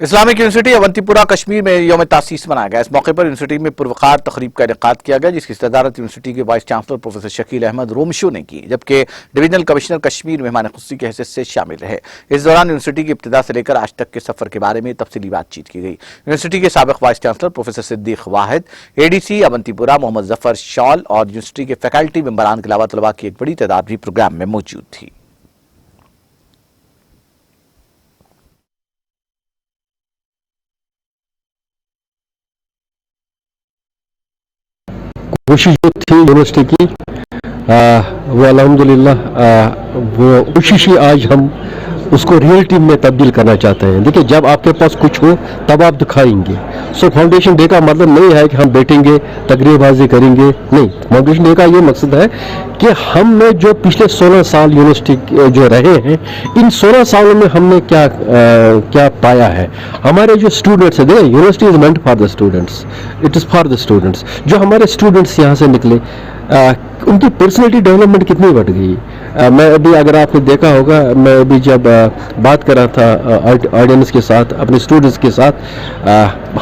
Islamic university اونتیپورہ Kashmir میں یوم تاسیس منایا گیا۔ اس موقع پر یونیورسٹی میں پروقار تقریب کا انعقاد کیا گیا، جس کی صدارت یونیورسٹی کے vice chancellor professor Shakeel Ahmad Romshoo نے کی، جبکہ ڈویژنل کمشنر کشمیر مہمان خصوصی کی حیثیت سے شامل رہے۔ اس دوران یونیورسٹی کی ابتدا سے لے کر آج تک کے سفر کے بارے میں تفصیلی بات چیت کی گئی۔ یونیورسٹی کے سابق وائس چانسلر پروفیسر صدیق واحد، اے ڈی سی اونتیپورہ محمد ظفر شال اور یونیورسٹی کے فیکلٹی ممبران کے علاوہ طلباء کی ایک بڑی تعداد بھی پروگرام میں موجود تھی۔ کوشش جو تھی یونیورسٹی کی وہ الحمدللہ وہ کوشش ہی آج ہم اس کو ریئلٹی میں تبدیل کرنا چاہتے ہیں۔ دیکھیں، جب آپ کے پاس کچھ ہو تب آپ دکھائیں گے۔ سو فاؤنڈیشن ڈے کا مطلب نہیں ہے کہ ہم بیٹھیں گے تقریر بازی کریں گے، نہیں۔ فاؤنڈیشن ڈے کا یہ مقصد ہے کہ ہم نے جو پچھلے 16 سال یونیورسٹی جو رہے ہیں، ان 16 سالوں میں ہم نے کیا پایا ہے۔ ہمارے جو اسٹوڈنٹس ہیں، دیکھیں university is meant for the students, it is for the students. جو ہمارے اسٹوڈنٹس یہاں سے نکلے، ان کی پرسنالٹی ڈیولپمنٹ کتنی بڑھ گئی۔ میں ابھی اگر آپ نے دیکھا ہوگا، میں ابھی جب بات کر رہا تھا آڈینس کے ساتھ، اپنے اسٹوڈنٹس کے ساتھ،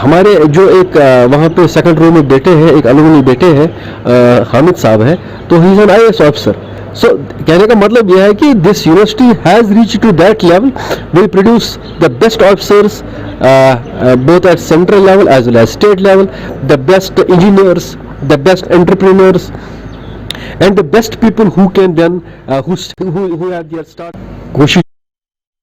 ہمارے جو ایک وہاں پہ سیکنڈ رو میں بیٹے ہیں، ایک الومنی بیٹے ہیں، حامد صاحب ہے، تو he is an IAS officer. So کہنے کا مطلب یہ ہے کہ this university has reach to that level, will produce the best officers both at central level as well as state level, the best engineers, the best entrepreneurs, and the best people who can then who have their start. کوشش